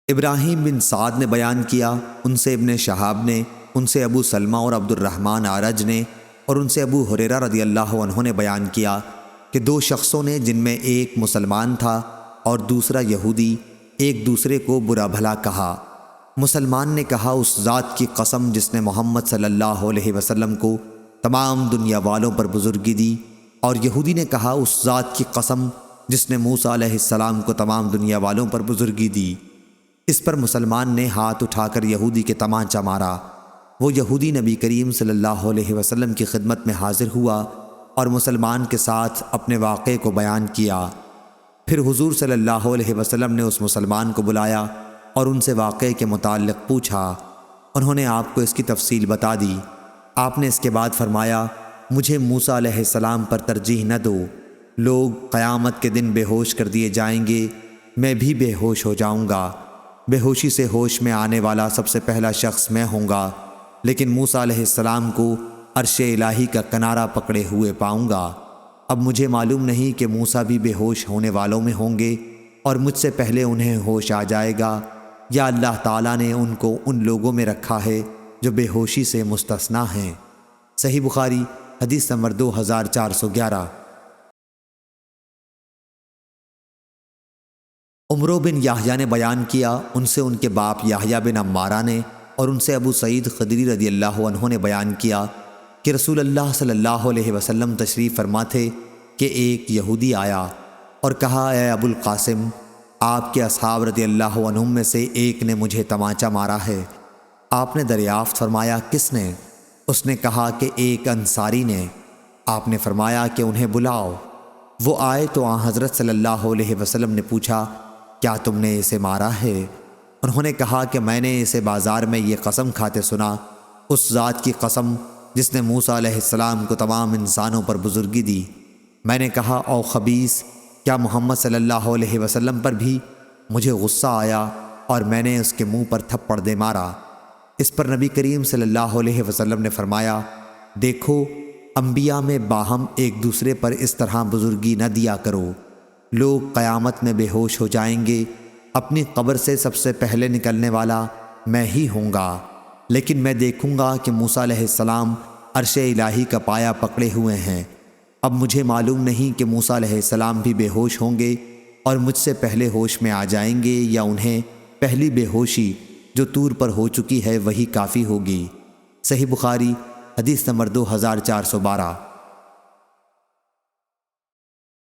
ابراہیم بن سعد نے بیان کیا، ان سے ابن شہاب نے، ان سے ابو سلمہ اور عبد الرحمن اعرج نے، اور ان سے ابو ہریرہ رضی اللہ عنہ نے بیان کیا کہ دو شخصوں نے، جن میں ایک مسلمان تھا اور دوسرا یہودی، ایک دوسرے کو برا بھلا کہا۔ مسلمان نے کہا، اس ذات کی قسم جس نے محمد صلی اللہ علیہ وسلم کو تمام دنیا والوں پر بزرگی دی، اور یہودی نے کہا، اس ذات کی قسم جس نے موسیٰ علیہ السلام کو تمام دنیا والوں پر بزرگی دی۔ اس پر مسلمان نے ہاتھ اٹھا کر یہودی کے تمانچہ مارا۔ وہ یہودی نبی کریم صلی اللہ علیہ وسلم کی خدمت میں حاضر ہوا اور مسلمان کے ساتھ اپنے واقعے کو بیان کیا۔ پھر حضور صلی اللہ علیہ وسلم نے اس مسلمان کو بلایا اور ان سے واقعے کے متعلق پوچھا۔ انہوں نے آپ کو اس کی تفصیل بتا دی۔ آپ نے اس کے بعد فرمایا، مجھے موسیٰ علیہ السلام پر ترجیح نہ دو۔ لوگ قیامت کے دن بے ہوش کر دیے جائیں گے، میں بھی بے ہوش ہو جاؤں گا۔ بے ہوشی سے ہوش میں آنے والا سب سے پہلا شخص میں ہوں گا، لیکن موسیٰ علیہ السلام کو عرش الہی کا کنارہ پکڑے ہوئے پاؤں گا۔ اب مجھے معلوم نہیں کہ موسیٰ بھی بے ہوش ہونے والوں میں ہوں گے اور مجھ سے پہلے انہیں ہوش آ جائے گا، یا اللہ تعالیٰ نے ان کو ان لوگوں میں رکھا ہے جو بے ہوشی سے مستثنیٰ ہیں۔ صحیح بخاری حدیث نمبر 2411۔ عمرو بن یحییٰ نے بیان کیا، ان سے ان کے باپ یحییٰ بن عمارہ نے، اور ان سے ابو سعید خدری رضی اللہ عنہ نے بیان کیا کہ رسول اللہ صلی اللہ علیہ وسلم تشریف فرما تھے کہ ایک یہودی آیا اور کہا، اے ابو القاسم، آپ کے اصحاب رضی اللہ عنہم میں سے ایک نے مجھے تمانچہ مارا ہے۔ آپ نے دریافت فرمایا، کس نے؟ اس نے کہا کہ ایک انصاری نے۔ آپ نے فرمایا کہ انہیں بلاؤ۔ وہ آئے تو آن حضرت صلی اللہ علیہ وسلم نے پوچھا، کیا تم نے اسے مارا ہے؟ انہوں نے کہا کہ میں نے اسے بازار میں یہ قسم کھاتے سنا، اس ذات کی قسم جس نے موسیٰ علیہ السلام کو تمام انسانوں پر بزرگی دی۔ میں نے کہا، او خبیث، کیا محمد صلی اللہ علیہ وسلم پر بھی؟ مجھے غصہ آیا اور میں نے اس کے منہ پر تھپڑ دے مارا۔ اس پر نبی کریم صلی اللہ علیہ وسلم نے فرمایا، دیکھو، انبیاء میں باہم ایک دوسرے پر اس طرح بزرگی نہ دیا کرو۔ لوگ قیامت میں بے ہوش ہو جائیں گے، اپنی قبر سے سب سے پہلے نکلنے والا میں ہی ہوں گا، لیکن میں دیکھوں گا کہ موسیٰ علیہ السلام عرش الہی کا پایا پکڑے ہوئے ہیں۔ اب مجھے معلوم نہیں کہ موسیٰ علیہ السلام بھی بے ہوش ہوں گے اور مجھ سے پہلے ہوش میں آ جائیں گے، یا انہیں پہلی بے ہوشی جو طور پر ہو چکی ہے وہی کافی ہوگی۔ صحیح بخاری حدیث نمبر 2412۔